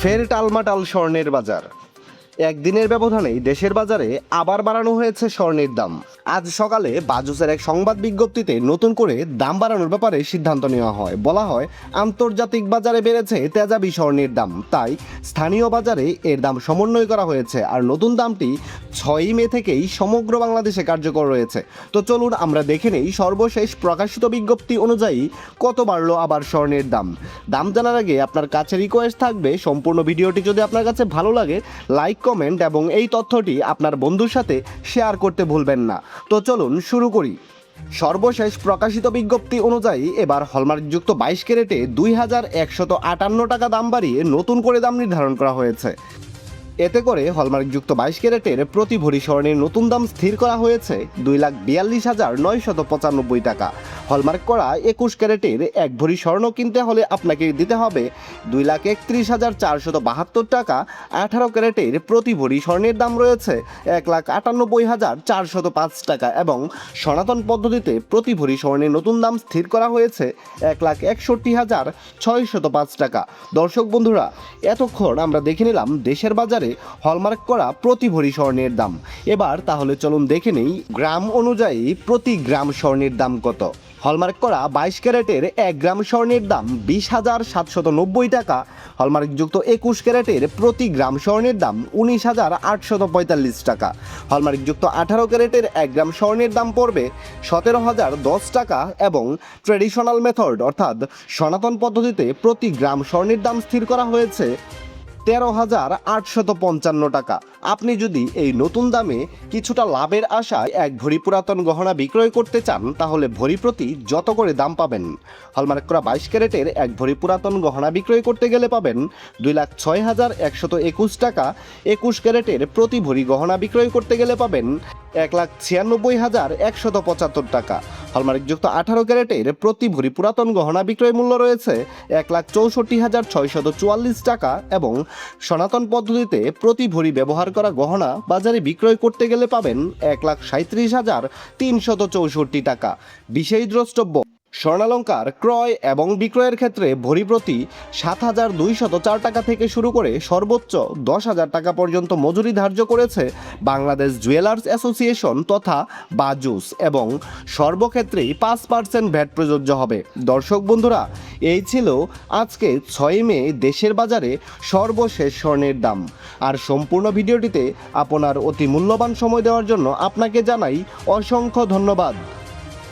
ফের টালমাটাল স্বর্ণের বাজার। একদিনের ব্যবধানেই দেশের বাজারে আবার বাড়ানো হয়েছে স্বর্ণের দাম। আজ সকালে বাজুসের এক সংবাদ বিজ্ঞপ্তিতে নতুন করে দাম বাড়ানোর ব্যাপারে সিদ্ধান্ত নেওয়া হয়। বলা হয়, আন্তর্জাতিক বাজারে বেড়েছে তেজাবি স্বর্ণের দাম, তাই স্থানীয় বাজারে এর দাম সমন্বয় করা হয়েছে। আর নতুন দামটি 6 মে থেকেই সমগ্র বাংলাদেশে কার্যকর রয়েছে। তো চলুন আমরা দেখে নেই সর্বশেষ প্রকাশিত বিজ্ঞপ্তি অনুযায়ী কত বাড়লো আবার স্বর্ণের দাম। দাম জানার আগে আপনার কাছে রিকোয়েস্ট থাকবে, সম্পূর্ণ ভিডিওটি যদি আপনার কাছে ভালো লাগে লাইক, কমেন্ট এবং এই তথ্যটি আপনার বন্ধুর সাথে শেয়ার করতে ভুলবেন না। তো চলুন শুরু করি। সর্বশেষ প্রকাশিত বিজ্ঞপ্তি অনুযায়ী এবার হলমার্কযুক্ত 22 ক্যারেটে 2158 টাকা দাম বাড়িয়ে নতুন করে দাম নির্ধারণ করা হয়েছে। এতে করে হলমার্কযুক্ত 22 ক্যারেটের প্রতি ভরি স্বর্ণের নতুন দাম স্থির করা হয়েছে 2,42,995 টাকা। হলমার্ক করা 21 ক্যারেটের এক ভরি স্বর্ণ কিনতে হলে আপনাকে দিতে হবে 2,31,472 টাকা। 18 ক্যারেটের প্রতি ভরি স্বর্ণের দাম রয়েছে 1,98,405 টাকা এবং সনাতন পদ্ধতিতে প্রতি ভরি স্বর্ণের নতুন দাম স্থির করা হয়েছে 1,61,605 টাকা। দর্শক বন্ধুরা, এতক্ষণ আমরা দেখে নিলাম দেশের বাজারে হলমার্ক করা প্রতি ভরি স্বর্ণের দাম। এবার তাহলে চলুন দেখে নেই গ্রাম অনুযায়ী প্রতি গ্রাম স্বর্ণের দাম কত। হলমার্ক করা 22 ক্যারেটের 1 গ্রাম স্বর্ণের দাম 20,790 টাকা। হলমার্কযুক্ত 21 ক্যারেটের প্রতি গ্রাম স্বর্ণের দাম 19,845 টাকা। হলমার্কযুক্ত 18 ক্যারেটের 1 গ্রাম স্বর্ণের দাম পড়বে 17,010 টাকা এবং ট্রেডিশনাল মেথড অর্থাৎ সনাতন পদ্ধতিতে প্রতি গ্রাম স্বর্ণের দাম স্থির করা হয়েছে 13,855 টাকা। আপনি যদি এই নতুন দামে কিছুটা লাভের আশায় এক ভরি পুরাতন গহনা বিক্রয় করতে চান, তাহলে ভরি প্রতি যত করে দাম পাবেন। হলমার্ক করা 22 ক্যারেটের এক ভরি পুরাতন গহনা বিক্রয় করতে গেলে পাবেন 2,06,121 টাকা। 21 ক্যারেটের প্রতি ভরি গহনা বিক্রয় করতে গেলে পাবেন 1,96,175 টাকা। হলমার্কযুক্ত 18 ক্যারেটের প্রতি ভরি পুরাতন গহনা বিক্রয় মূল্য রয়েছে 1,64,644 টাকা এবং সনাতন পদ্ধতিতে প্রতি ভরি ব্যবহার করা গহনা বাজারে বিক্রয় করতে গেলে পাবেন 1,37,364 টাকা। বিশেষ দ্রষ্টব্য, স্বর্ণালঙ্কার ক্রয় এবং বিক্রয়ের ক্ষেত্রে ভরি প্রতি 7,204 টাকা থেকে শুরু করে সর্বোচ্চ 10,000 টাকা পর্যন্ত মজুরি ধার্য করেছে বাংলাদেশ জুয়েলার্স অ্যাসোসিয়েশন তথা বাজুস এবং সর্বক্ষেত্রেই 5% ভ্যাট প্রযোজ্য হবে। দর্শক বন্ধুরা, এই ছিল আজকে 6 মে দেশের বাজারে সর্বশেষ স্বর্ণের দাম। আর সম্পূর্ণ ভিডিওটিতে আপনার অতি মূল্যবান সময় দেওয়ার জন্য আপনাকে জানাই অসংখ্য ধন্যবাদ।